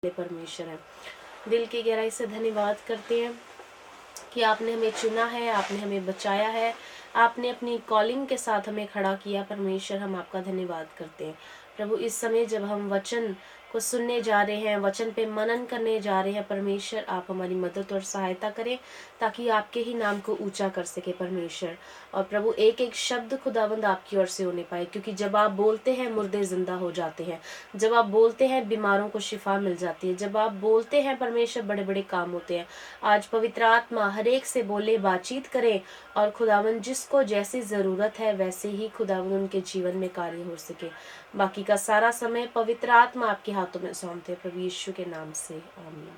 परमेश्वर है। दिल की गहराई से धन्यवाद करते हैं कि आपने हमें चुना है, आपने हमें बचाया है, आपने अपनी कॉलिंग के साथ हमें खड़ा किया। परमेश्वर, हम आपका धन्यवाद करते हैं। प्रभु, इस समय जब हम वचन को सुनने जा रहे हैं, वचन पे मनन करने जा रहे हैं, परमेश्वर आप हमारी मदद और सहायता करें ताकि आपके ही नाम को ऊंचा कर सके परमेश्वर। और प्रभु, एक एक शब्द खुदावंद आपकी ओर से होने पाए, क्योंकि जब आप बोलते हैं मुर्दे जिंदा हो जाते हैं, जब आप बोलते हैं बीमारों को शिफा मिल जाती है, जब आप बोलते हैं परमेश्वर बड़े बड़े काम होते हैं। आज पवित्र आत्मा हर एक से बोले, बातचीत करे और खुदावन जिसको जैसी ज़रूरत है वैसे ही खुदावन उनके जीवन में कार्य हो सके। बाकी का सारा समय पवित्र आत्मा आपके हाथों में सौंपते हैं, प्रभु यीशु के नाम से आमीन।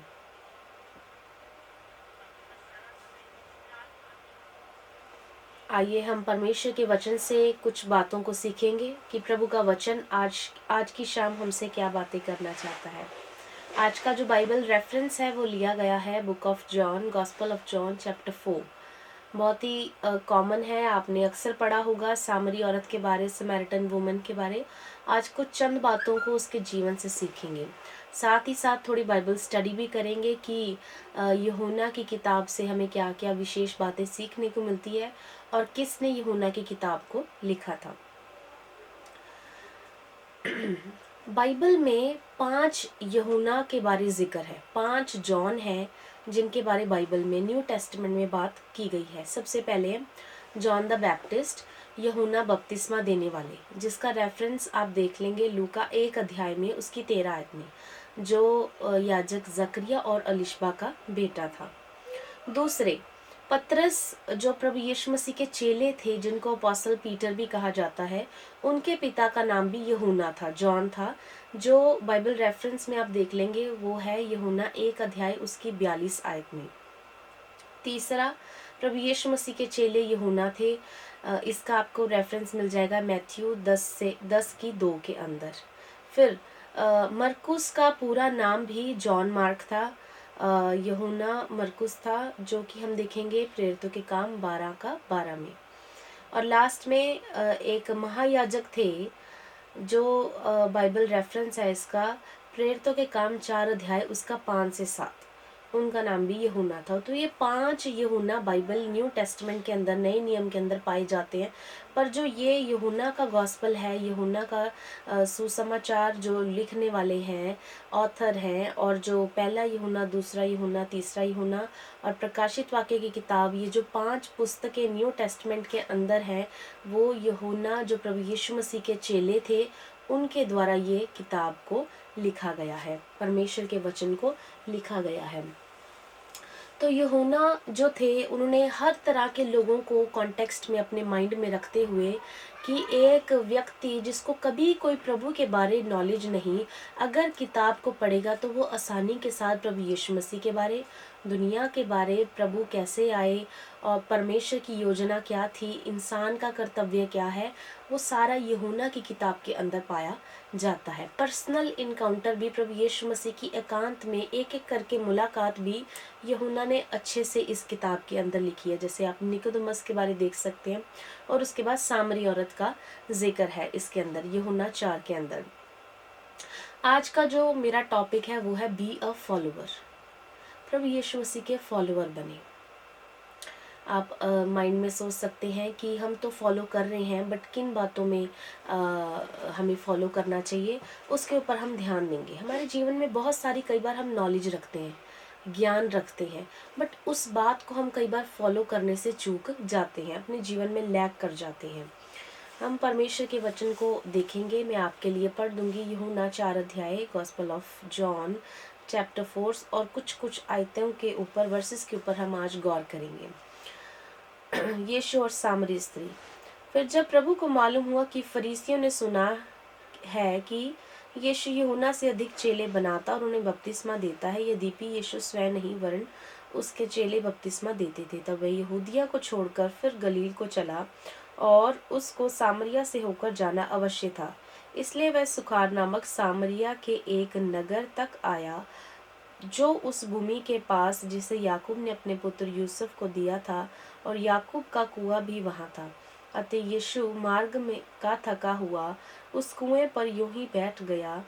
आइए हम परमेश्वर के वचन से कुछ बातों को सीखेंगे कि प्रभु का वचन आज की शाम हमसे क्या बातें करना चाहता है। आज का जो बाइबल रेफरेंस है वो लिया गया है book of John, gospel of John chapter 4। बहुत ही कॉमन है, आपने अक्सर पढ़ा होगा सामरी औरत के बारे, समैरिटन वुमन के बारे। आज कुछ चंद बातों को उसके जीवन से सीखेंगे, साथ ही साथ थोड़ी बाइबल स्टडी भी करेंगे कि यूहन्ना की किताब से हमें क्या क्या विशेष बातें सीखने को मिलती है और किसने यूहन्ना की किताब को लिखा था। बाइबल में 5 यूहन्ना के बारे जिक्र है, 5 जॉन है जिनके बारे बाइबल में न्यू टेस्टमेंट में बात की गई है। सबसे पहले जॉन द बैप्टिस्ट, यूहन्ना बपतिस्मा देने वाले, जिसका रेफरेंस आप देख लेंगे लूका 1 अध्याय में उसकी 13 आयत में, जो याजक जकरिया और अलिशबा का बेटा था। दूसरे पतरस, जो प्रभु यीशु मसीह के चेले थे, जिनको अपोस्टल पीटर भी कहा जाता है, उनके पिता का नाम भी यूहन्ना था, जॉन था। जो बाइबल रेफरेंस में आप देख लेंगे वो है यूहन्ना 1 अध्याय उसकी 42 आयत में। तीसरा प्रभु यीशु मसीह के चेले यूहन्ना थे, इसका आपको रेफरेंस मिल जाएगा मैथ्यू 10 की 2 के अंदर। फिर मरकुस का पूरा नाम भी जॉन मार्क था, यूहन्ना मरकुस था, जो कि हम देखेंगे प्रेरितों के काम 12 का 12 में। और लास्ट में एक महायाजक थे, जो बाइबल रेफरेंस है इसका प्रेरितों के काम 4 अध्याय उसका 5 से 7, उनका नाम भी यूहन्ना था। तो ये 5 यूहन्ना बाइबल न्यू टेस्टमेंट के अंदर, नए नियम के अंदर पाए जाते हैं। पर जो ये यूहन्ना का गॉस्पेल है, यूहन्ना का सुसमाचार जो लिखने वाले हैं, ऑथर हैं, और जो पहला यूहन्ना, दूसरा यूहन्ना, तीसरा यूहन्ना और प्रकाशित वाक्य की किताब, ये जो 5 पुस्तकें न्यू टेस्टमेंट के अंदर हैं, वो यूहन्ना जो प्रभु यीशु मसीह के चेले थे उनके द्वारा ये किताब को लिखा गया है, परमेश्वर के वचन को लिखा गया है। तो यूहन्ना जो थे उन्होंने हर तरह के लोगों को कॉन्टेक्स्ट में अपने माइंड में रखते हुए कि एक व्यक्ति जिसको कभी कोई प्रभु के बारे नॉलेज नहीं, अगर किताब को पढ़ेगा तो वो आसानी के साथ प्रभु यीशु मसीह के बारे, दुनिया के बारे, प्रभु कैसे आए और परमेश्वर की योजना क्या थी, इंसान का कर्तव्य क्या है, वो सारा यूहन्ना की किताब के अंदर पाया जाता है। पर्सनल इनकाउंटर भी, प्रभु यीशु मसीह की एकांत में एक एक करके मुलाकात भी यूहन्ना ने अच्छे से इस किताब के अंदर लिखी है। जैसे आप निकोदेमस के बारे देख सकते हैं, और उसके बाद सामरी औरत का जिक्र है इसके अंदर, यूहन्ना 4 के अंदर। आज का जो मेरा टॉपिक है वो है बी अ फॉलोवर, प्रभु यीशु मसीह के फॉलोवर बने। आप माइंड में सोच सकते हैं कि हम तो फॉलो कर रहे हैं, बट किन बातों में हमें फॉलो करना चाहिए, उसके ऊपर हम ध्यान देंगे। हमारे जीवन में बहुत सारी, कई बार हम नॉलेज रखते हैं, ज्ञान रखते हैं, बट उस बात को हम कई बार फॉलो करने से चूक जाते हैं, अपने जीवन में लैग कर जाते हैं। हम परमेश्वर के वचन को देखेंगे, मैं आपके लिए पढ़ दूंगी यूहन्ना 4 अध्याय, गॉस्पेल ऑफ जॉन चैप्टर 4, और कुछ आयतों के ऊपर, वर्सेस के ऊपर हम आज गौर करेंगे। यीशु और सामरी स्त्री। फिर जब प्रभु को मालूम हुआ कि फरीसियों ने सुना है कि यीशु यूहन्ना से अधिक चेले बनाता और उन्हें बपतिस्मा देता है, यद्यपि यीशु स्वयं नहीं वरन उसके चेले बपतिस्मा देते थे, तब वह यहूदिया को छोड़कर फिर गलील को चला और उसको सामरिया से होकर जाना अवश्य था। इसलिए वह सुखार नामक सामरिया के एक नगर तक आया, जो उस भूमि के पास जिसे याकूब ने अपने पुत्र यूसुफ को दिया था, और याकूब का कुआं भी वहां था। अतः यीशु मार्ग में का थका हुआ उस कुएं पर यूं ही बैठ गया।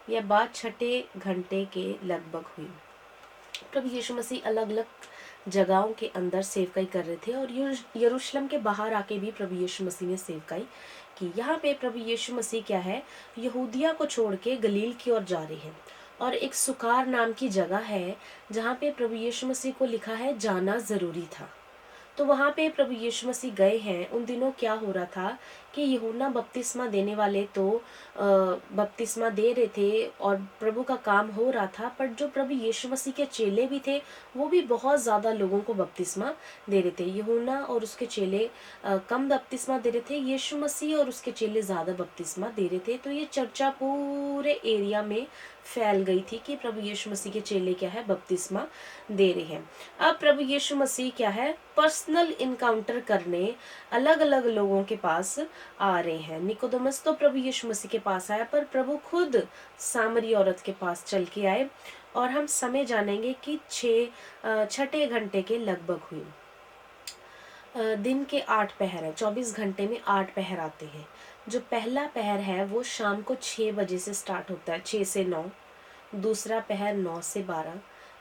यह बात छठे घंटे के लगभग हुई। प्रभु यीशु मसीह अलग अलग जगहों के अंदर सेवकाई कर रहे थे और यरूशलेम के बाहर आके भी प्रभु यीशु मसीह ने सेवकाई की। यहाँ पे प्रभु यीशु मसीह क्या है, यहूदिया को छोड़ के गलील की ओर जा रहे हैं और एक सुकार नाम की जगह है जहाँ पे प्रभु यीशु मसीह को लिखा है जाना जरूरी था। तो वहाँ पे प्रभु यीशु मसीह गए हैं। उन दिनों क्या हो रहा था कि यूहन्ना बपतिस्मा देने वाले तो बपतिस्मा दे रहे थे और प्रभु का काम हो रहा था, पर जो प्रभु यीशु मसीह के चेले भी थे वो भी बहुत ज़्यादा लोगों को बपतिस्मा दे रहे थे। यूहन्ना और उसके चेले कम बपतिस्मा दे रहे थे, यीशु मसीह और उसके चेले ज़्यादा बपतिस्मा दे रहे थे। तो ये चर्चा पूरे एरिया में फैल गई थी कि प्रभु यीशु मसीह के चेले क्या है, बपतिस्मा दे रहे हैं। अब प्रभु यीशु मसीह क्या है, पर्सनल इनकाउंटर करने अलग अलग लोगों के पास आ रहे हैं। निकोदेमस तो प्रभु यीशु मसीह के पास आया, पर प्रभु खुद सामरी औरत के पास चल के आए और हम समय जानेंगे कि छठे घंटे के लगभग हुई। दिन के 8 पहर है, 24 घंटे में 8 पहर आते हैं। जो पहला पहर है वो शाम को 6 बजे से स्टार्ट होता है, 6 से 9। दूसरा पहर 9 से 12।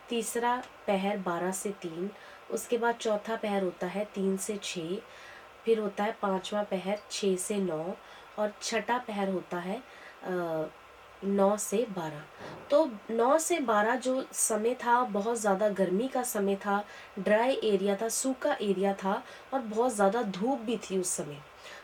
तीसरा पहर 12 से 3। उसके बाद चौथा पहर होता है 3 से 6। फिर होता है पांचवा पहर 6 से 9 और छठा पहर होता है 9 से 12। तो 9 से 12 जो समय था बहुत ज़्यादा गर्मी का समय था, ड्राई एरिया था, सूखा एरिया था और बहुत ज़्यादा धूप भी थी उस समय।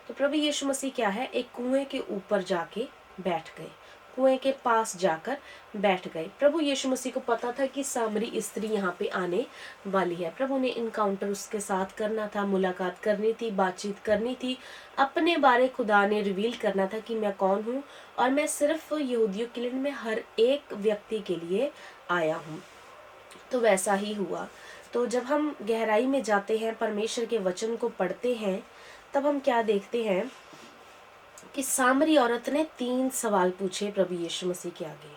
तो प्रभु यीशु मसीह क्या है, एक कुएं के ऊपर जाके बैठ गए, कुएं के पास जाकर बैठ गए। प्रभु यीशु मसीह को पता था कि सामरी स्त्री यहाँ पे आने वाली है। प्रभु ने इनकाउंटर उसके साथ करना था, मुलाकात करनी थी, बातचीत करनी थी, अपने बारे खुदा ने रिवील करना था कि मैं कौन हूँ और मैं सिर्फ यहूदियों के लिए, मैं हर एक व्यक्ति के लिए आया हूँ। तो वैसा ही हुआ। तो जब हम गहराई में जाते हैं, परमेश्वर के वचन को पढ़ते हैं, तब हम क्या देखते हैं कि सामरी औरत ने 3 सवाल पूछे प्रभु यीशु मसीह के आगे।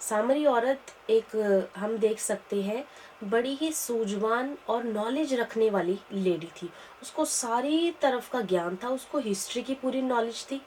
सामरी औरत एक, हम देख सकते हैं, बड़ी ही सूझवान और नॉलेज रखने वाली लेडी थी। उसको सारी तरफ का ज्ञान था, उसको हिस्ट्री की पूरी नॉलेज थी।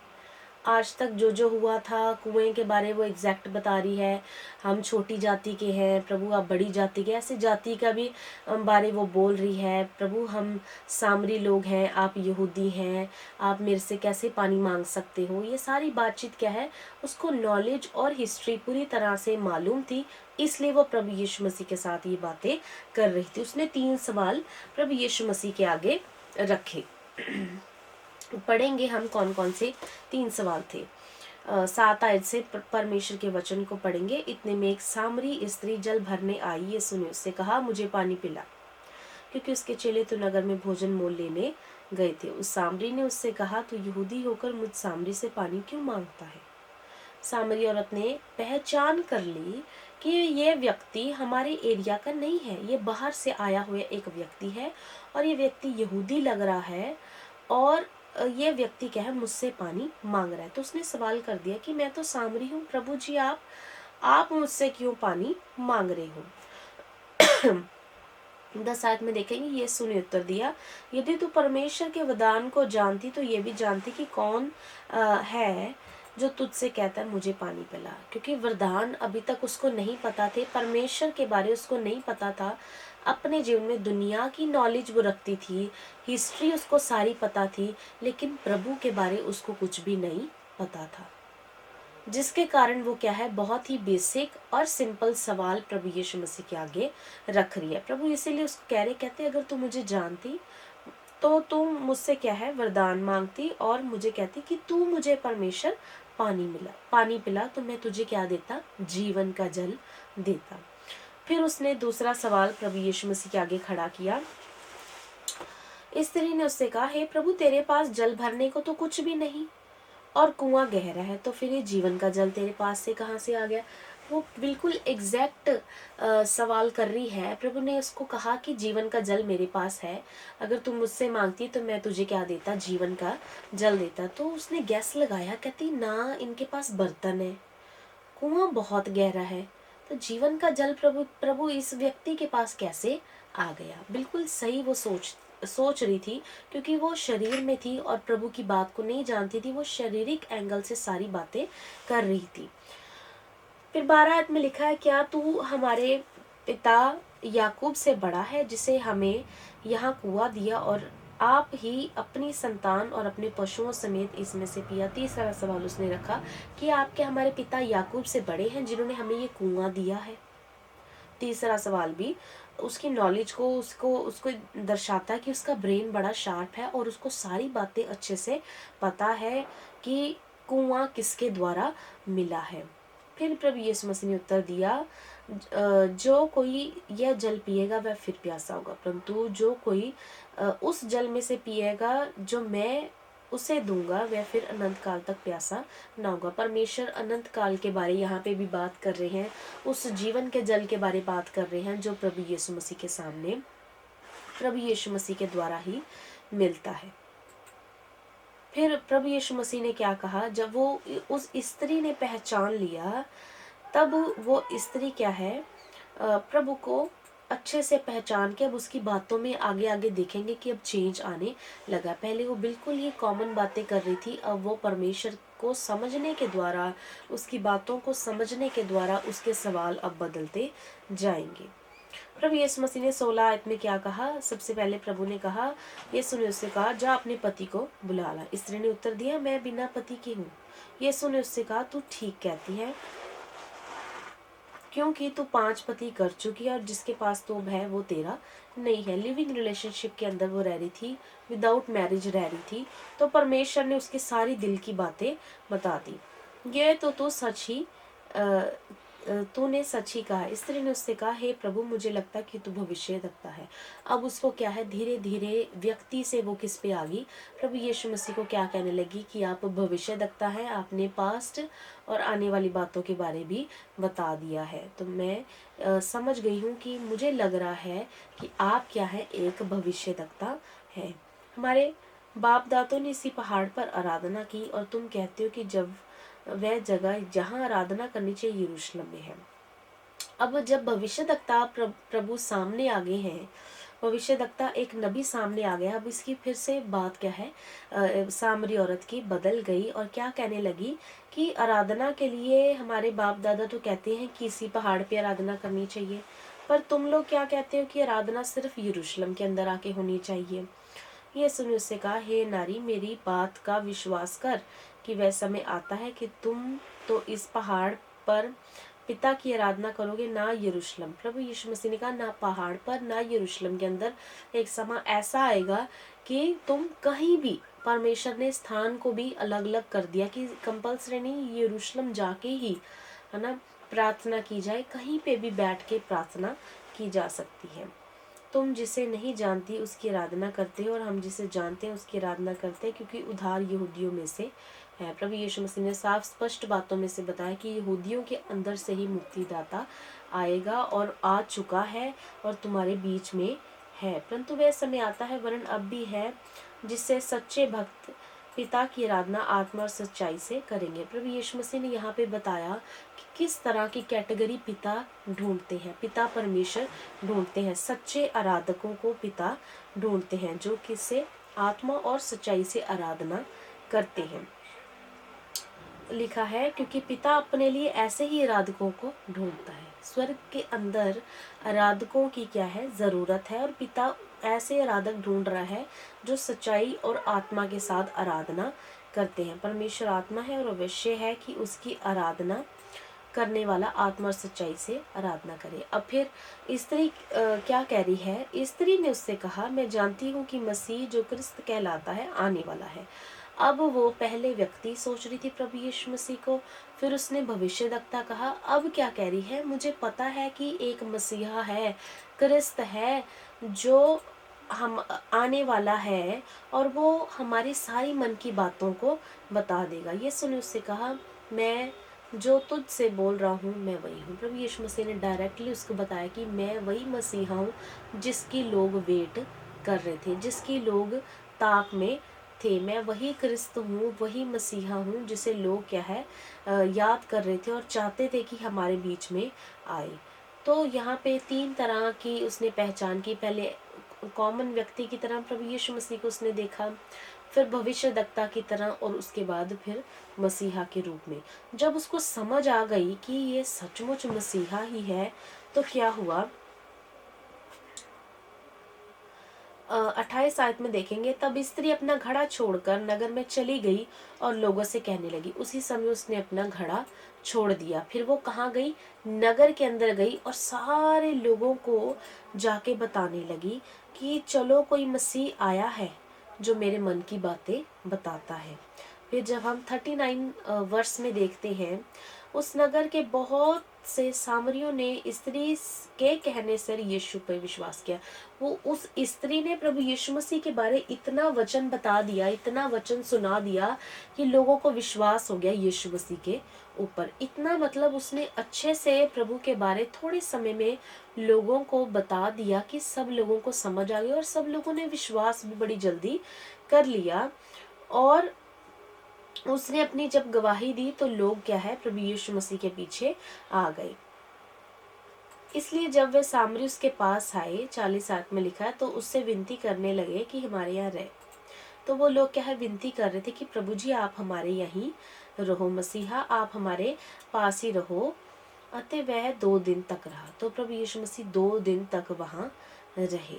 आज तक जो जो हुआ था कुएं के बारे वो एग्जैक्ट बता रही है। हम छोटी जाति के हैं, प्रभु आप बड़ी जाति के, ऐसे जाति का भी बारे वो बोल रही है। प्रभु हम सामरी लोग हैं, आप यहूदी हैं, आप मेरे से कैसे पानी मांग सकते हो। ये सारी बातचीत क्या है, उसको नॉलेज और हिस्ट्री पूरी तरह से मालूम थी, इसलिए वो प्रभु यीशु मसीह के साथ ये बातें कर रही थी। उसने 3 सवाल प्रभु यीशु मसीह के आगे रखे। पढ़ेंगे हम कौन कौन से 3 सवाल थे। 7 आयत से परमेश्वर के वचन को पढ़ेंगे। इतने में एक सामरी स्त्री जल भरने आई, ये सुने, उससे कहा मुझे पानी पिला, क्योंकि उसके चेले तो नगर में भोजन मोल लेने गए थे। उस सामरी ने उससे कहा, तू यहूदी होकर मुझ सामरी से पानी क्यों मांगता है। सामरी औरत ने पहचान कर ली कि ये व्यक्ति हमारे एरिया का नहीं है, ये बाहर से आया हुआ एक व्यक्ति है और ये व्यक्ति यहूदी लग रहा है और ये व्यक्ति क्या है, मुझसे पानी मांग रहा है। तो उसने सवाल कर दिया कि मैं तो सामरी हूँ, प्रभु जी आप मुझसे क्यों पानी मांग रहे हो। 10 आयत में देखेंगे, यीशु ने उत्तर दिया, यदि तू परमेश्वर के वरदान को जानती तो ये भी जानती कि कौन है जो तुझसे कहता है मुझे पानी पिला। क्योंकि वरदान अभी तक उसको नहीं पता थे, परमेश्वर के बारे उसको नहीं पता था। अपने जीवन में दुनिया की नॉलेज वो रखती थी, हिस्ट्री उसको सारी पता थी, लेकिन प्रभु के बारे उसको कुछ भी नहीं पता था, जिसके कारण वो क्या है, बहुत ही बेसिक और सिंपल सवाल प्रभु यीशु मसीह के आगे रख रही है। प्रभु इसीलिए उसको कहते अगर तू मुझे जानती तो तुम मुझसे क्या है, वरदान मांगती और मुझे कहती कि तू मुझे परमेश्वर पानी पिला तो मैं तुझे क्या देता, जीवन का जल देता। फिर उसने दूसरा सवाल प्रभु यीशु मसीह के आगे खड़ा किया। स्त्री ने उससे कहा, हे प्रभु तेरे पास जल भरने को तो कुछ भी नहीं और कुआं गहरा है, तो फिर ये जीवन का जल तेरे पास से कहाँ से आ गया। वो बिल्कुल एग्जैक्ट सवाल कर रही है। प्रभु ने उसको कहा कि जीवन का जल मेरे पास है, अगर तुम मुझसे मांगती तो मैं तुझे क्या देता, जीवन का जल देता। तो उसने गैस लगाया, कहती ना इनके पास बर्तन है, कुआं बहुत गहरा है, तो जीवन का जल प्रभु इस व्यक्ति के पास कैसे आ गया। बिल्कुल सही वो सोच रही थी, क्योंकि वो शरीर में थी और प्रभु की बात को नहीं जानती थी, वो शारीरिक एंगल से सारी बातें कर रही थी। फिर 12 आयत में लिखा है, क्या तू हमारे पिता याकूब से बड़ा है, जिसे हमें यहाँ कुआं दिया और आप ही अपनी संतान और अपने पशुओं समेत इसमें से पिया। तीसरा सवाल उसने रखा कि आप क्या हमारे पिता याकूब से बड़े हैं, जिन्होंने हमें ये कुआं दिया है। तीसरा सवाल भी उसकी नॉलेज को उसको उसको दर्शाता है कि उसका ब्रेन बड़ा शार्प है और उसको सारी बातें अच्छे से पता है कि कुआं किसके द्वारा मिला है। फिर प्रभु यीशु मसीह ने उत्तर दिया, जो कोई यह जल पिएगा वह फिर प्यासा होगा, परंतु जो कोई उस जल में से पिएगा जो मैं उसे दूंगा वह फिर अनंत काल तक प्यासा ना होगा। परमेश्वर अनंत काल के बारे यहाँ पे भी बात कर रहे हैं, उस जीवन के जल के बारे बात कर रहे हैं जो प्रभु यीशु मसीह के सामने प्रभु यीशु मसीह के द्वारा ही मिलता है। फिर प्रभु यीशु मसीह ने क्या कहा, जब वो उस स्त्री ने पहचान लिया, तब वो स्त्री क्या है, प्रभु को अच्छे से पहचान के अब उसकी बातों में आगे आगे देखेंगे कि अब चेंज आने लगा। पहले वो बिल्कुल ही कॉमन बातें कर रही थी, अब वो परमेश्वर को समझने के द्वारा, उसकी बातों को समझने के द्वारा उसके सवाल अब बदलते जाएंगे। प्रभु यीशु मसीह ने 16 आयत में क्या कहा, सबसे पहले प्रभु ने कहा, यीशु ने उससे कहा, जा अपने पति को बुला ला। स्त्री ने उत्तर दिया, मैं बिना पति की हूँ। यीशु ने उससे कहा, तू ठीक कहती है, क्योंकि तू 5 पति कर चुकी है और जिसके पास तू है वो तेरा नहीं है। लिविंग रिलेशनशिप के अंदर वो रह रही थी, विदाउट मैरिज रह रही थी, तो परमेश्वर ने उसके सारी दिल की बातें बता दी। ये तो तू सच ही तूने सच ही कहा। स्त्री ने उससे कहा, हे प्रभु, मुझे लगता है कि तू भविष्य रखता है। अब उसको क्या है, धीरे धीरे व्यक्ति से वो किस पे आ गई, प्रभु यीशु मसीह को क्या कहने लगी कि आप भविष्य रखता है, आपने पास्ट और आने वाली बातों के बारे भी बता दिया है। तो मैं समझ गई हूँ कि मुझे लग रहा है कि आप क्या है, एक भविष्य रखता है। हमारे बाप दादों ने इसी पहाड़ पर आराधना की और तुम कहते हो कि जब वह जगह जहाँ आराधना करनी चाहिए यरूशलेम में है। अब जब भविष्यद्वक्ता प्रभु सामने आ गए हैं, भविष्यद्वक्ता एक नबी सामने आ गया, अब इसकी फिर से बात क्या है, सामरी औरत की बदल गई और क्या कहने लगी कि आराधना के लिए हमारे बाप दादा तो कहते हैं कि इसी पहाड़ पे आराधना करनी चाहिए, पर तुम लोग क्या कहते हो कि आराधना सिर्फ यरूशलेम के अंदर आके होनी चाहिए। ये सुन उससे कहा, हे नारी, मेरी बात का विश्वास कर कि वह समय आता है कि तुम तो इस पहाड़ पर पिता की आराधना करोगे, ना यरूशलेम। प्रभु यीशु मसीह ने कहा, ना पहाड़ पर ना यरूशलेम के अंदर एक समय ऐसा आएगा कि तुम कहीं भी, परमेश्वर ने स्थान को भी अलग अलग कर दिया कि कंपल्सरी नहीं यरूशलेम जाके ही है ना प्रार्थना की जाए, कहीं पे भी बैठ के प्रार्थना की जा सकती है। तुम जिसे नहीं जानती उसकी आराधना करते हो और हम जिसे जानते हैं उसकी आराधना करते हैं, क्योंकि उद्धार यहूदियों में से है। प्रभु यीशु मसीह ने साफ स्पष्ट बातों में से बताया कि यहूदियों के अंदर से ही मुक्तिदाता आएगा और आ चुका है और तुम्हारे बीच में है, परंतु वह समय आता है, वरन अब भी है, जिससे सच्चे भक्त पिता की आराधना आत्मा और सच्चाई से करेंगे। प्रभु यीशु मसीह ने यहाँ पे बताया कि किस तरह की कैटेगरी पिता ढूंढते हैं। पिता परमेश्वर ढूंढते हैं, सच्चे आराधकों को पिता ढूंढते हैं, जो किससे, आत्मा और सच्चाई से आराधना करते हैं। लिखा है, क्योंकि पिता अपने लिए ऐसे ही आराधकों को ढूंढता है। स्वर्ग के अंदर आराधकों की क्या है, जरूरत है, और पिता ऐसे आराधक ढूंढ रहा है जो सच्चाई और आत्मा के साथ आराधना करते हैं। परमेश्वर आत्मा है और अवश्य है कि उसकी आराधना करने वाला आत्मा और सच्चाई से आराधना करे। अब फिर स्त्री क्या कह रही है, स्त्री ने उससे कहा, मैं जानती हूँ कि मसीह जो क्रिस्त कहलाता है आने वाला है। अब वो पहले व्यक्ति सोच रही थी प्रभु यीशु मसीह को, फिर उसने भविष्यद्वक्ता कहा। अब क्या कह रही है, मुझे पता है कि एक मसीहा है, क्रिस्त है, जो हम आने वाला है और वो हमारी सारी मन की बातों को बता देगा। ये सुने उससे कहा, मैं जो तुझसे बोल रहा हूँ मैं वही हूँ। प्रभु यीशु मसीह ने डायरेक्टली उसको बताया कि मैं वही मसीहा हूँ जिसकी लोग वेट कर रहे थे, जिसकी लोग ताक में थे। मैं वही क्रिस्त हूँ, वही मसीहा हूँ जिसे लोग क्या है याद कर रहे थे और चाहते थे कि हमारे बीच में आए। तो यहाँ पे 3 तरह की उसने पहचान की। पहले कॉमन व्यक्ति की तरह प्रभु यीशु मसीह को उसने देखा, फिर भविष्यद्वक्ता की तरह, और उसके बाद फिर मसीहा के रूप में। जब उसको समझ आ गई कि ये सचमुच मसीहा ही है, तो क्या हुआ, 28 आयत में देखेंगे, तब स्त्री अपना घड़ा छोड़कर नगर में चली गई और लोगों से कहने लगी। उसी समय उसने अपना घड़ा छोड़ दिया। फिर वो कहाँ गई, नगर के अंदर गई और सारे लोगों को जाके बताने लगी कि चलो कोई मसीह आया है जो मेरे मन की बातें बताता है। फिर जब हम 39 वर्ष में देखते हैं, उस नगर के बहुत से सामरियों ने स्त्री के कहने से यीशु पर विश्वास किया। वो उस स्त्री ने प्रभु यीशु मसीह के बारे इतना वचन बता दिया, इतना वचन सुना दिया कि लोगों को विश्वास हो गया यीशु मसीह के ऊपर। इतना मतलब उसने अच्छे से प्रभु के बारे थोड़े समय में लोगों को बता दिया कि सब लोगों को समझ आ गया और सब लोगों ने विश्वास भी बड़ी जल्दी कर लिया। और उसने अपनी जब गवाही दी तो लोग क्या है, प्रभु यीशु मसीह के पीछे आ गए। इसलिए जब वे सामरी उसके पास आए, 40 आयत में लिखा है, तो उससे विनती करने लगे कि हमारे यहाँ रहे। तो वो लोग क्या है, विनती कर रहे थे कि प्रभु जी आप हमारे यहीं रहो, मसीहा आप हमारे पास ही रहो। अतः वह 2 दिन तक रहा। तो प्रभु यीशु मसीह 2 दिन तक वहां रहे।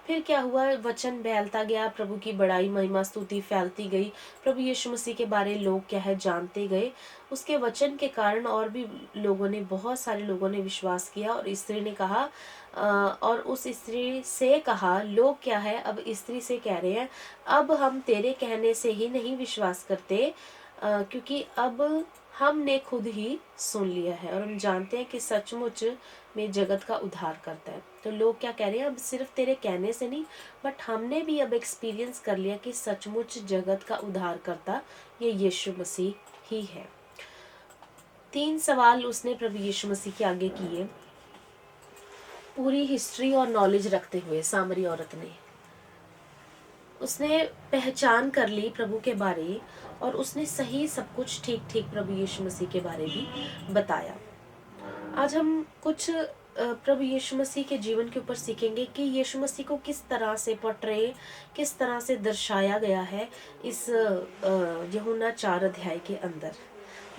फिर क्या हुआ, वचन फैलता गया, प्रभु की बड़ाई महिमा स्तुति फैलती गई, प्रभु यीशु मसीह के बारे लोग क्या है जानते गए। उसके वचन के कारण और भी लोगों ने, बहुत सारे लोगों ने विश्वास किया। और स्त्री ने कहा और उस स्त्री से कहा, लोग क्या है अब स्त्री से कह रहे हैं, अब हम तेरे कहने से ही नहीं विश्वास करते, क्योंकि अब हमने खुद ही सुन लिया है और हम जानते हैं कि सचमुच में जगत का उद्धार करता है। तो लोग क्या कह रहे हैं, अब सिर्फ तेरे कहने से नहीं, बट हमने भी अब एक्सपीरियंस कर लिया कि सचमुच जगत का उद्धार करता ये यीशु मसीह ही है। 3 सवाल उसने प्रभु यीशु मसीह के आगे किए, पूरी हिस्ट्री और नॉलेज रखते हुए। सामरी औरत ने, उसने पहचान कर ली प्रभु के बारे और उसने सही सब कुछ ठीक ठीक प्रभु यीशु मसीह के बारे भी बताया। आज हम कुछ प्रभु यीशु मसीह के जीवन के ऊपर सीखेंगे कि यीशु मसीह को किस तरह से पोर्ट्रे, किस तरह से दर्शाया गया है इस यूहन्ना 4 अध्याय के अंदर।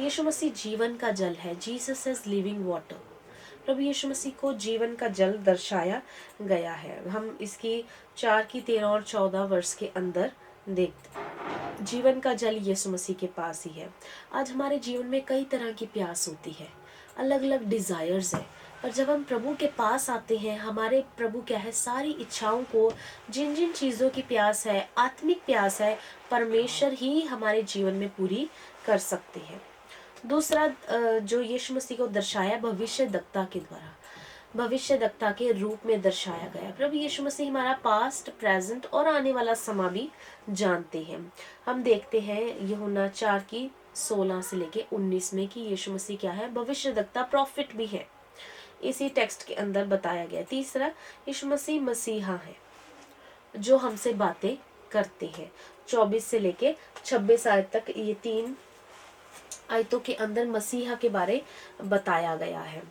यीशु मसीह जीवन का जल है, जीसस इज लिविंग वाटर। प्रभु यीशु मसीह को जीवन का जल दर्शाया गया है। हम इसकी 4 की 13 और 14 वर्ष के अंदर देखते, जीवन का जल यीशु मसीह के पास ही है। आज हमारे जीवन में कई तरह की प्यास होती है, अलग अलग डिजायर्स है, पर जब हम प्रभु के पास आते हैं, हमारे प्रभु क्या है, सारी इच्छाओं को, जिन जिन चीज़ों की प्यास है, आत्मिक प्यास है, परमेश्वर ही हमारे जीवन में पूरी कर सकते हैं। दूसरा जो यीशु मसीह को दर्शाया भविष्यद्वक्ता के द्वारा, भविष्यद्वक्ता के रूप में दर्शाया गया। प्रभु यीशु मसीह हमारा पास्ट, प्रेजेंट और आने वाला समा भी जानते हैं। हम देखते हैं यूहन्ना 4 की 16 से लेके 19 में कि यीशु मसीह क्या है, भविष्यद्वक्ता, प्रॉफिट भी है। इसी टेक्स्ट के अंदर बताया गया। तीसरा, यीशु मसीह मसीहा है जो हमसे बातें करते हैं। 24 से लेके 26 आयत तक ये 3 आयतों के अंदर मसीहा के बारे बताया गया है।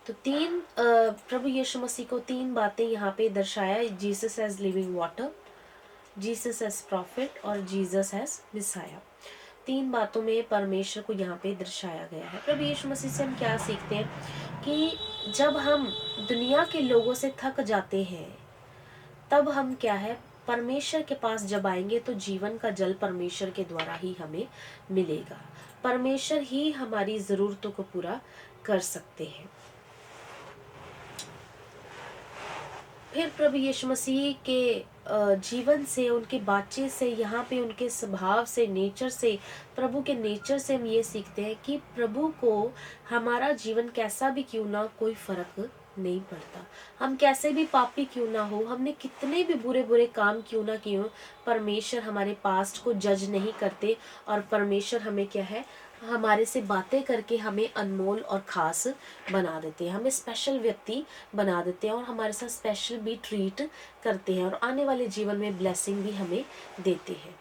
तो 3 प्रभु यीशु मसीह को 3 बातें यहाँ पे दर्शाया, Jesus as living water, Jesus as prophet और जीसस एज मिसाया। 3 बातों में परमेश्वर को यहाँ पे दर्शाया गया है। प्रभु यीशु मसीह से हम क्या सीखते हैं कि जब हम दुनिया के लोगों से थक जाते हैं, तब हम क्या है, परमेश्वर के पास जब आएंगे तो जीवन का जल परमेश्वर के द्वारा ही हमें मिलेगा। परमेश्वर ही हमारी जरूरतों को पूरा कर सकते हैं। फिर प्रभु यीशु मसीह के जीवन से, उनकी बातचीत से, यहाँ पे उनके स्वभाव से, नेचर से, प्रभु के नेचर से हम ये सीखते हैं कि प्रभु को हमारा जीवन कैसा भी क्यों ना, कोई फर्क नहीं पड़ता। हम कैसे भी पापी क्यों ना हो, हमने कितने भी बुरे बुरे काम क्यों ना किए हो, परमेश्वर हमारे पास्ट को जज नहीं करते और परमेश्वर हमें क्या है, हमारे से बातें करके हमें अनमोल और खास बना देते हैं, हमें स्पेशल व्यक्ति बना देते हैं और हमारे साथ स्पेशल भी ट्रीट करते हैं और आने वाले जीवन में ब्लेसिंग भी हमें देते हैं।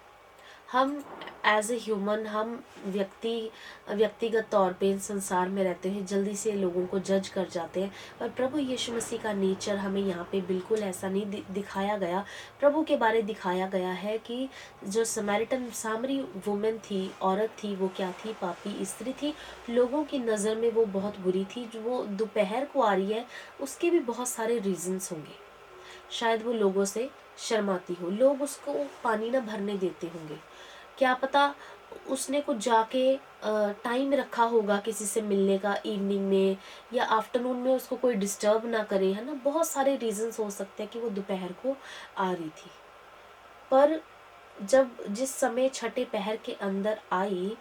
हम एज ए ह्यूमन, हम व्यक्तिगत तौर पे इस संसार में रहते हैं, जल्दी से लोगों को जज कर जाते हैं। पर प्रभु यीशु मसीह का नेचर हमें यहाँ पे बिल्कुल ऐसा नहीं दिखाया गया। प्रभु के बारे दिखाया गया है कि जो सामरी वुमेन थी, औरत थी, वो क्या थी? पापी स्त्री थी। लोगों की नज़र में वो बहुत बुरी थी। जो वो दोपहर को आ रही है, उसके भी बहुत सारे रीजंस होंगे। शायद वो लोगों से शर्माती हो, लोग उसको पानी ना भरने देते होंगे, क्या पता उसने कुछ जाके टाइम रखा होगा किसी से मिलने का इवनिंग में या आफ्टरनून में, उसको कोई डिस्टर्ब ना करे, है ना। बहुत सारे रीजंस हो सकते हैं कि वो दोपहर को आ रही थी। पर जब जिस समय छठे पहर के अंदर आई,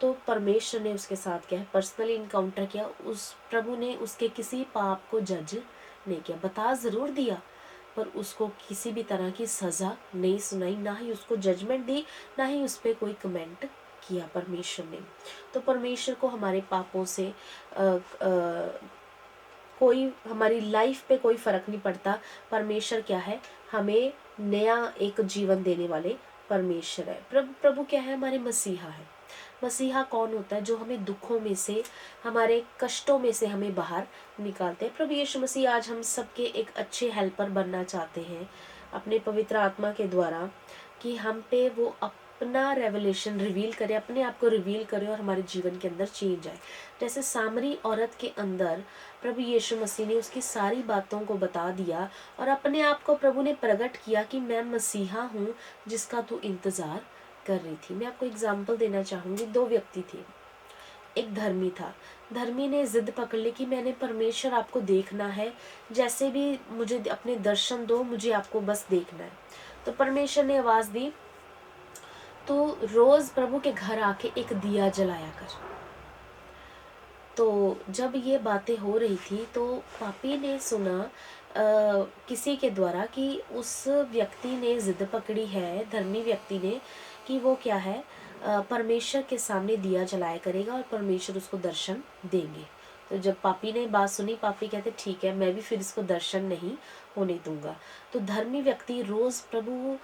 तो परमेश्वर ने उसके साथ क्या है, पर्सनली इनकाउंटर किया। उस प्रभु ने उसके किसी पाप को जज नहीं किया, बता ज़रूर दिया, पर उसको किसी भी तरह की सज़ा नहीं सुनाई, ना ही उसको जजमेंट दी, ना ही उस पर कोई कमेंट किया परमेश्वर ने। तो परमेश्वर को हमारे पापों से कोई, हमारी लाइफ पे कोई फ़र्क नहीं पड़ता। परमेश्वर क्या है, हमें नया एक जीवन देने वाले परमेश्वर है। प्रभु क्या है, हमारे मसीहा है। मसीहा कौन होता है? जो हमें दुखों में से, हमारे कष्टों में से हमें बाहर निकालते हैं। प्रभु यीशु मसीह आज हम सबके एक अच्छे हेल्पर बनना चाहते हैं अपने पवित्र आत्मा के द्वारा, कि हम पे वो अपना रेवलेशन रिवील करे, अपने आप को रिवील करे और हमारे जीवन के अंदर चेंज आए। जैसे सामरी औरत के अंदर प्रभु यीशु मसीह ने उसकी सारी बातों को बता दिया और अपने आप को प्रभु ने प्रकट किया कि मैं मसीहा हूँ जिसका तू इंतज़ार कर रही थी। मैं आपको एग्जाम्पल देना चाहूँगी। दो व्यक्ति थे, एक धर्मी था। धर्मी ने जिद पकड़ ली कि मैंने परमेश्वर आपको देखना है, जैसे भी मुझे अपने दर्शन दो, मुझे आपको बस देखना है। तो परमेश्वर ने आवाज़ दी, तो रोज प्रभु के घर आके एक दिया जलाया कर। तो जब ये बातें हो रही थी तो पापी ने सुना किसी के द्वारा कि उस व्यक्ति ने जिद पकड़ी है, धर्मी व्यक्ति ने, कि वो क्या है, परमेश्वर के सामने दिया जलाया करेगा और परमेश्वर उसको दर्शन देंगे। तो जब पापी ने बात सुनी, पापी कहते ठीक है, मैं भी फिर इसको दर्शन नहीं होने दूंगा। तो धर्मी व्यक्ति रोज प्रभु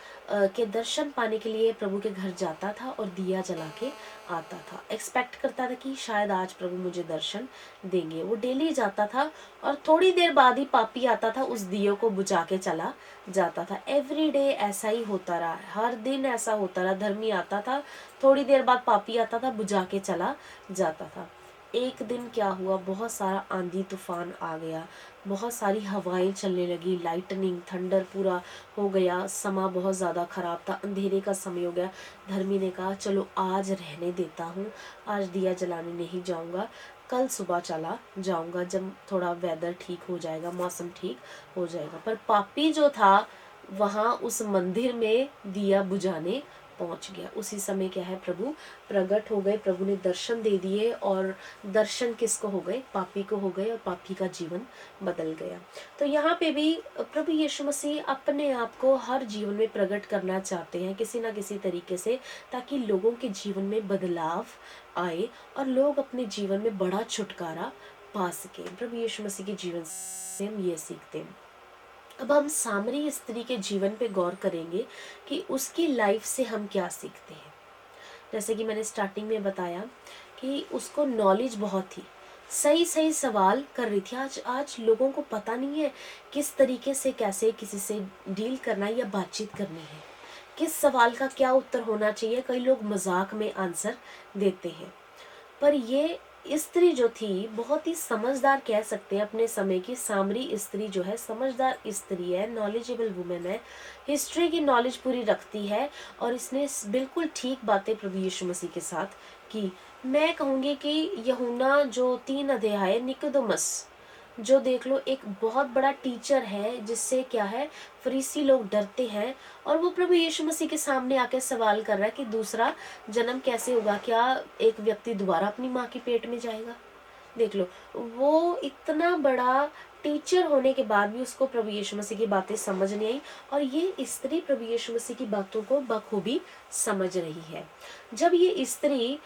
के दर्शन पाने के लिए प्रभु के घर जाता था और दिया जला के आता था। एक्सपेक्ट करता था कि शायद आज प्रभु मुझे दर्शन देंगे। वो डेली जाता था और थोड़ी देर बाद ही पापी आता था, उस दिए को बुझा के चला जाता था। एवरी डे ऐसा ही होता रहा, हर दिन ऐसा होता रहा। धर्मी आता था, थोड़ी देर बाद पापी आता था, बुझा के चला जाता था। एक दिन क्या हुआ, बहुत सारा आंधी तूफान आ गया, बहुत सारी हवाएं चलने लगी, लाइटनिंग, थंडर पूरा हो गया। समा बहुत ज़्यादा ख़राब था, अंधेरे का समय हो गया। धर्मी ने कहा चलो आज रहने देता हूँ, आज दिया जलाने नहीं जाऊँगा, कल सुबह चला जाऊँगा जब थोड़ा वेदर ठीक हो जाएगा, मौसम ठीक हो जाएगा। पर पापी जो था वहाँ उस मंदिर में दिया बुझाने पहुंच गया। उसी समय क्या है, प्रभु प्रकट हो गए, प्रभु ने दर्शन दे दिए। और दर्शन किसको हो गए? पापी को हो गए, और पापी का जीवन बदल गया। तो यहाँ पे भी प्रभु यीशु मसीह अपने आप को हर जीवन में प्रकट करना चाहते हैं किसी ना किसी तरीके से, ताकि लोगों के जीवन में बदलाव आए और लोग अपने जीवन में बड़ा छुटकारा पा सके। प्रभु यीशु मसीह के जीवन से हम ये सीखते हैं। अब हम सामरी स्त्री के जीवन पे गौर करेंगे कि उसकी लाइफ से हम क्या सीखते हैं। जैसे कि मैंने स्टार्टिंग में बताया कि उसको नॉलेज बहुत थी, सही सही सवाल कर रही थी। आज लोगों को पता नहीं है किस तरीके से कैसे किसी से डील करना या बातचीत करनी है, किस सवाल का क्या उत्तर होना चाहिए। कई लोग मजाक में आंसर देते हैं, पर ये स्त्री जो थी बहुत ही समझदार, कह सकते हैं अपने समय की। सामरी स्त्री जो है समझदार स्त्री है, नॉलेजेबल वुमेन है, हिस्ट्री की नॉलेज पूरी रखती है, और इसने बिल्कुल ठीक बातें प्रभु यीशु मसीह के साथ की। मैं कहूँगी कि यूहन्ना जो 3 अध्याय, निकोदेमस जो देख लो, एक बहुत बड़ा टीचर है जिससे क्या है, फरीसी लोग डरते हैं। और वो प्रभु यीशु मसीह के सामने आकर सवाल कर रहा है कि दूसरा जन्म कैसे होगा, क्या एक व्यक्ति दोबारा अपनी माँ के पेट में जाएगा। देख लो, वो इतना बड़ा टीचर होने के बाद भी उसको प्रभु यीशु मसीह की बातें समझ नहीं आई, और ये स्त्री प्रभु यीशु मसीह की बातों को बखूबी समझ रही है। जब ये स्त्री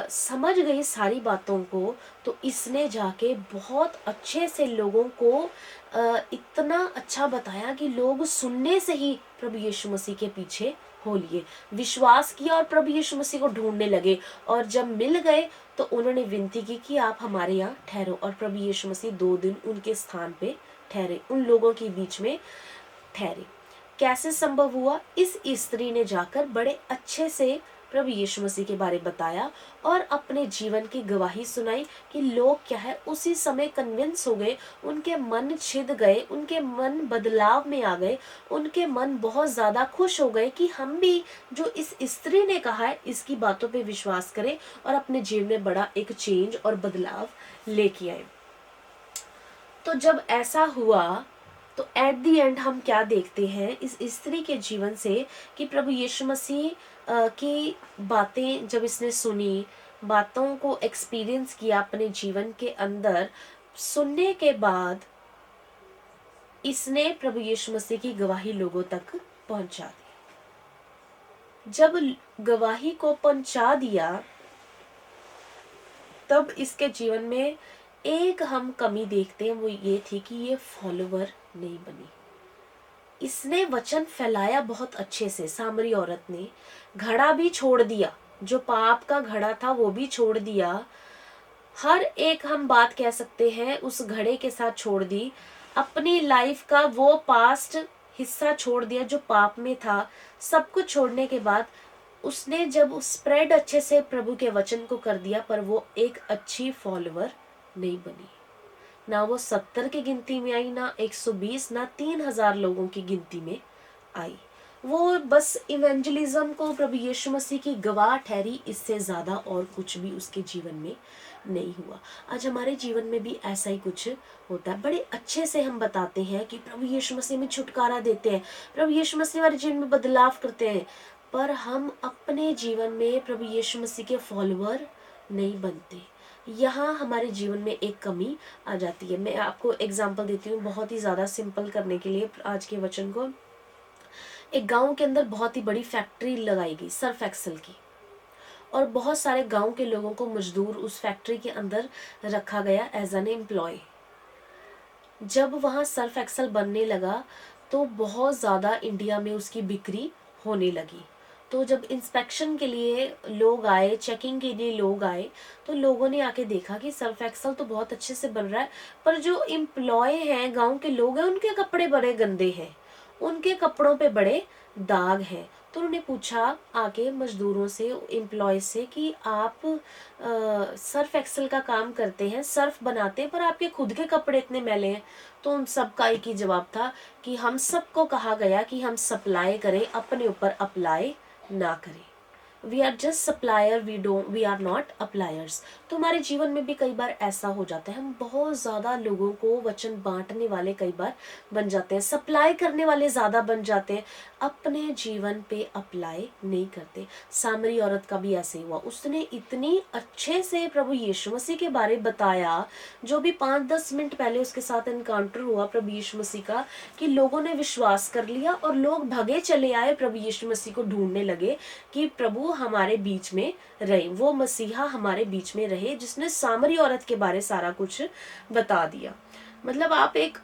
समझ गई सारी बातों को, तो इसने जाके बहुत अच्छे से लोगों को इतना अच्छा बताया कि लोग सुनने से ही प्रभु यीशु मसीह के पीछे हो लिए, विश्वास किया और प्रभु यीशु मसीह को ढूंढने लगे। और जब मिल गए तो उन्होंने विनती की कि आप हमारे यहाँ ठहरो, और प्रभु यीशु मसीह 2 दिन उनके स्थान पे ठहरे, उन लोगों के बीच में ठहरे। कैसे संभव हुआ? इस स्त्री ने जाकर बड़े अच्छे से प्रभु यीशु मसीह के बारे बताया और अपने जीवन की गवाही सुनाई कि लोग क्या है उसी समय कन्विंस हो गए, उनके मन छिद गए, उनके मन बदलाव में आ गए, उनके मन बहुत ज़्यादा खुश हो गए कि हम भी जो इस स्त्री ने कहा है इसकी बातों पे विश्वास करें और अपने जीवन में बड़ा एक चेंज और बदलाव लेके आए। तो जब ऐसा हुआ तो एट द एंड हम क्या देखते हैं इस स्त्री के जीवन से कि प्रभु यीशु मसीह की बातें जब इसने सुनी, बातों को एक्सपीरियंस किया अपने जीवन के अंदर, सुनने के बाद इसने प्रभु यीशु मसीह की गवाही लोगों तक पहुंचा दी। जब गवाही को पहुंचा दिया तब इसके जीवन में एक हम कमी देखते हैं, वो ये थी कि ये फॉलोवर नहीं बनी। इसने वचन फैलाया बहुत अच्छे से, सामरी औरत ने घड़ा भी छोड़ दिया, जो पाप का घड़ा था वो भी छोड़ दिया, हर एक हम बात कह सकते हैं उस घड़े के साथ छोड़ दी, अपनी लाइफ का वो पास्ट हिस्सा छोड़ दिया जो पाप में था। सब कुछ छोड़ने के बाद उसने जब स्प्रेड अच्छे से प्रभु के वचन को कर दिया, पर वो एक अच्छी फॉलोवर नहीं बनी। ना वो 70 की गिनती में आई, ना 120, ना 3000 लोगों की गिनती में आई। वो बस इवेंजलिज्म को प्रभु यीशु मसीह की गवाह ठहरी, इससे ज्यादा और कुछ भी उसके जीवन में नहीं हुआ। आज हमारे जीवन में भी ऐसा ही कुछ होता है। बड़े अच्छे से हम बताते हैं कि प्रभु यीशु मसीह में छुटकारा देते हैं, प्रभु यीशु मसीह हमारे जीवन में बदलाव करते हैं, पर हम अपने जीवन में प्रभु यीशु मसीह के फॉलोअर नहीं बनते। यहाँ हमारे जीवन में एक कमी आ जाती है। मैं आपको एग्जांपल देती हूँ बहुत ही ज़्यादा सिंपल करने के लिए आज के वचन को। एक गांव के अंदर बहुत ही बड़ी फैक्ट्री लगाई गई सर्फ एक्सल की, और बहुत सारे गांव के लोगों को मजदूर उस फैक्ट्री के अंदर रखा गया एज एन एम्प्लॉय। जब वहाँ सर्फ एक्सल बनने लगा तो बहुत ज़्यादा इंडिया में उसकी बिक्री होने लगी। तो जब इंस्पेक्शन के लिए लोग आए, चेकिंग के लिए लोग आए, तो लोगों ने आके देखा कि सर्फ एक्सल तो बहुत अच्छे से बन रहा है, पर जो एम्प्लॉय हैं, गांव के लोग हैं, उनके कपड़े बड़े गंदे हैं, उनके कपड़ों पे बड़े दाग हैं। तो उन्होंने पूछा आके मजदूरों से, एम्प्लॉय से कि आप सर्फ एक्सल का काम करते हैं, सर्फ बनाते हैं, पर आपके खुद के कपड़े इतने मैले हैं। तो उन सब का एक ही जवाब था कि हम सबको कहा गया कि हम सप्लाई करें, अपने ऊपर अप्लाई ना करें। We are just supplier, we are not appliers. तो हमारे जीवन में भी कई बार ऐसा हो जाता है, हम बहुत ज़्यादा लोगों को वचन बांटने वाले कई बार बन जाते हैं, सप्लाई करने वाले ज़्यादा बन जाते हैं, अपने जीवन पे अप्लाई नहीं करते। सामरी औरत का भी ऐसे हुआ, उसने इतनी अच्छे से प्रभु यीशु मसीह के बारे बताया, जो भी 5-10 मिनट पहले उसके साथ एनकाउंटर हुआ प्रभु यीशु मसीह का, कि लोगों ने विश्वास कर लिया और लोग भगे चले आए, प्रभु यीशु मसीह को ढूंढने लगे कि प्रभु हमारे बीच में रहे, वो मसीहा हमारे बीच में रहे जिसने सामरी औरत के बारे सारा कुछ बता दिया। मतलब आप एक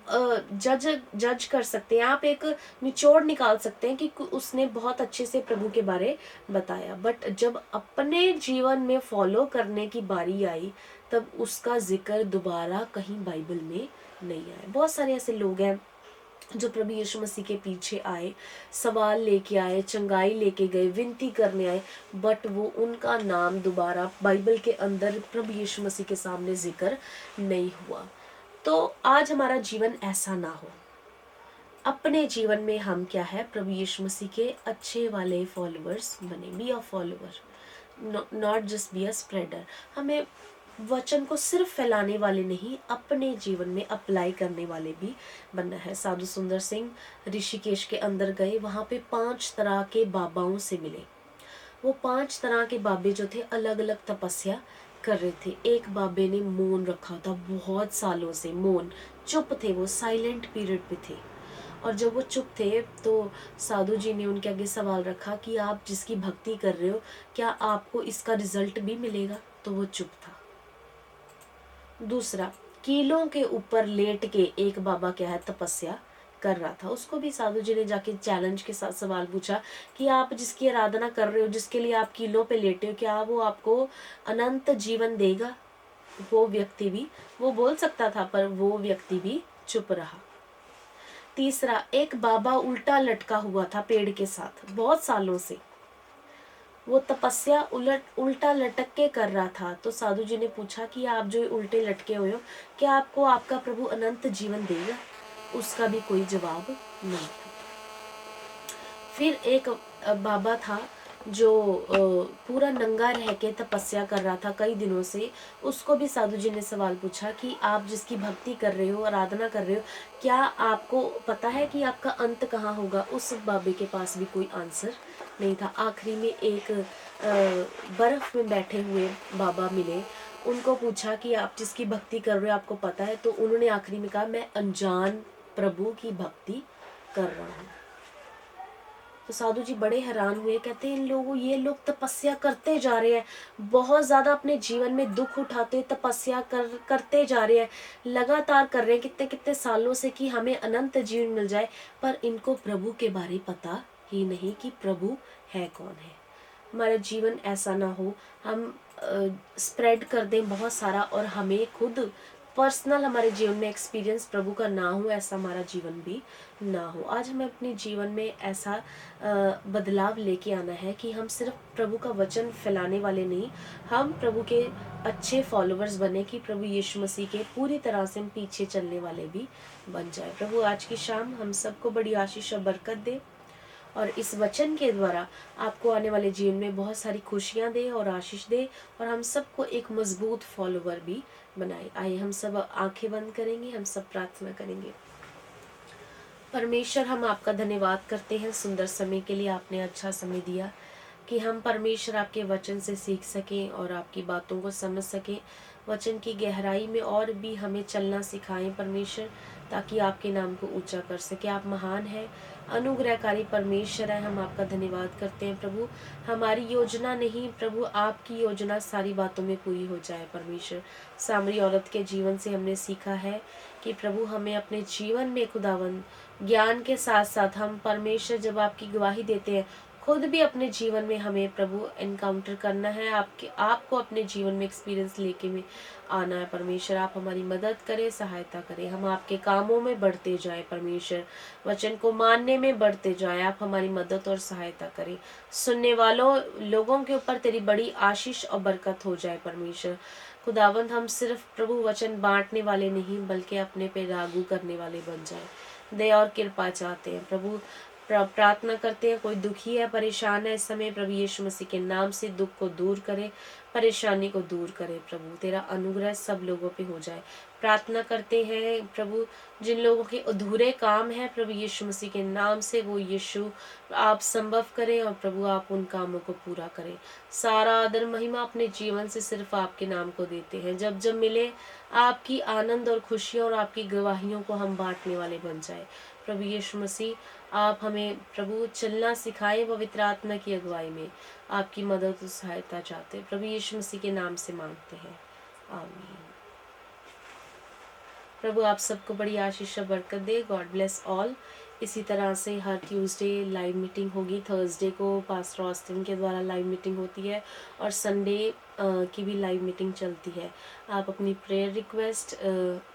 जज कर सकते हैं, आप एक निचोड़ निकाल सकते हैं कि उसने बहुत अच्छे से प्रभु के बारे बताया, बट जब अपने जीवन में फॉलो करने की बारी आई तब उसका जिक्र दोबारा कहीं बाइबल में नहीं आया। बहुत सारे ऐसे लोग हैं जो प्रभु यीशु मसीह के पीछे आए, सवाल लेके आए, चंगाई लेके गए, विनती करने आए, बट वो उनका नाम दोबारा बाइबल के अंदर प्रभु यीशु मसीह के सामने जिक्र नहीं हुआ। तो आज हमारा जीवन ऐसा ना हो। अपने जीवन में हम क्या है, प्रभु यीशु मसीह के अच्छे वाले फॉलोअर्स बने। Be a follower, not just be a spreader. हमें वचन को सिर्फ फैलाने वाले नहीं, अपने जीवन में अप्लाई करने वाले भी बनना है। साधु सुंदर सिंह ऋषिकेश के अंदर गए, वहाँ पे 5 तरह के बाबाओं से मिले। वो 5 तरह के बाबे जो थे अलग अलग तपस्या कर रहे थे। एक बाबे ने मौन रखा था, बहुत सालों से मौन, चुप थे, वो साइलेंट पीरियड पे थे। और जब वो चुप थे तो साधु जी ने उनके आगे सवाल रखा कि आप जिसकी भक्ति कर रहे हो, क्या आपको इसका रिजल्ट भी मिलेगा? तो वो चुप था। दूसरा, कीलों के ऊपर लेट के एक बाबा क्या है, तपस्या कर रहा था, उसको भी साधु जी ने जाके चैलेंज के साथ सवाल पूछा कि आप जिसकी आराधना कर रहे हो, जिसके लिए आप कीलों पे लेटे हो, क्या वो आपको अनंत जीवन देगा? वो व्यक्ति भी, वो बोल सकता था पर वो व्यक्ति भी चुप रहा। तीसरा, एक बाबा उल्टा लटका हुआ था पेड़ के साथ बहुत सालों से। वो तपस्या उल्टा लटक के कर रहा था। तो साधु जी ने पूछा कि आप जो उल्टे लटके हुए हो, क्या आपको आपका प्रभु अनंत जीवन देगा? उसका भी कोई जवाब नहीं था। फिर एक बाबा था जो पूरा नंगा रह के तपस्या कर रहा था कई दिनों से। उसको भी साधु जी ने सवाल पूछा कि आप जिसकी भक्ति कर रहे हो, आराधना कर रहे हो, क्या आपको पता है कि आपका अंत कहाँ होगा? उस बाबे के पास भी कोई आंसर नहीं था। आखिरी में एक बर्फ में बैठे हुए बाबा मिले। उनको पूछा कि आप जिसकी भक्ति कर रहे हो आपको पता है? तो उन्होंने आखिरी में कहा, मैं अनजान प्रभु की भक्ति कर रहा हूँ। तो साधु जी बड़े हैरान हुए, कहते हैं ये लोग तपस्या करते जा रहे हैं, बहुत ज्यादा अपने जीवन में दुख उठाते तपस्या करते जा रहे हैं, लगातार कर रहे हैं कितने कितने सालों से कि हमें अनंत जीवन मिल जाए, पर इनको प्रभु के बारे पता ही नहीं कि प्रभु है कौन है। हमारा जीवन ऐसा ना हो, हम स्प्रेड कर दें बहुत सारा और हमें खुद पर्सनल हमारे जीवन में एक्सपीरियंस प्रभु का ना हो, ऐसा हमारा जीवन भी ना हो। आज हमें अपने जीवन में ऐसा बदलाव लेके आना है कि हम सिर्फ प्रभु का वचन फैलाने वाले नहीं, हम प्रभु के अच्छे फॉलोअर्स बने कि प्रभु यीशु मसीह के पूरी तरह से हम पीछे चलने वाले भी बन जाए। प्रभु आज की शाम हम सबको बड़ी आशीष और बरकत दे और इस वचन के द्वारा आपको आने वाले जीवन में बहुत सारी खुशियां दे और आशीष दे और हम सबको एक मजबूत फॉलोवर भी बनाए। आइए हम सब आंखें बंद करेंगे, हम सब प्रार्थना करेंगे। परमेश्वर, हम आपका धन्यवाद करते हैं सुंदर समय के लिए। आपने अच्छा समय दिया कि हम परमेश्वर आपके वचन से सीख सकें और आपकी बातों को समझ सकें। वचन की गहराई में और भी हमें चलना सिखाएं परमेश्वर, ताकि आपके नाम को ऊंचा कर सके। आप महान हैं, अनुग्रहकारी परमेश्वर है। हम आपका धन्यवाद करते हैं प्रभु। हमारी योजना नहीं प्रभु, आपकी योजना सारी बातों में पूरी हो जाए परमेश्वर। सामरी औरत के जीवन से हमने सीखा है कि प्रभु हमें अपने जीवन में खुदावन ज्ञान के साथ साथ हम परमेश्वर जब आपकी गवाही देते हैं, खुद भी अपने जीवन में हमें प्रभु एनकाउंटर करना है, आपको अपने जीवन में एक्सपीरियंस लेके में आना है परमेश्वर। आप हमारी मदद करें, सहायता करें, हम आपके कामों में बढ़ते जाए परमेश्वर, वचन को मानने में बढ़ते जाए। आप हमारी मदद और सहायता करें। सुनने वालों लोगों के ऊपर तेरी बड़ी आशीष और बरकत हो जाए परमेश्वर। खुदावंद हम सिर्फ प्रभु वचन बांटने वाले नहीं बल्कि अपने पे लागू करने वाले बन जाए। दया और कृपा चाहते हैं प्रभु। प्रार्थना करते हैं, कोई दुखी है, परेशान है, इस समय प्रभु यीशु मसीह के नाम से दुख को दूर करे, परेशानी को दूर करे प्रभु। तेरा अनुग्रह सब लोगों पे हो जाए। प्रार्थना करते हैं प्रभु, जिन लोगों के अधूरे काम है प्रभु यीशु मसीह के नाम से वो यीशु आप संभव करें और प्रभु आप उन कामों को पूरा करें। सारा आदर महिमा अपने जीवन से सिर्फ आपके नाम को देते हैं। जब जब मिले आपकी आनंद और खुशियों और आपकी गवाहियों को हम बांटने वाले बन जाए प्रभु यीशु मसीह। आप हमें प्रभु चलना सिखाए पवित्र आत्मा की अगुवाई में। आपकी मदद और सहायता चाहते हैं प्रभु यीशु मसीह के नाम से मांगते हैं, आमीन। प्रभु आप सबको बड़ी आशीष और बरकत दे। God bless all. इसी तरह से हर ट्यूसडे लाइव मीटिंग होगी, थर्सडे को पास्टर ऑस्टिन के द्वारा लाइव मीटिंग होती है और संडे की भी लाइव मीटिंग चलती है। आप अपनी प्रेयर रिक्वेस्ट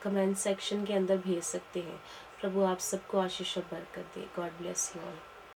कमेंट सेक्शन के अंदर भेज सकते हैं। प्रभु आप सबको आशीष और बरकत दे। God bless you all.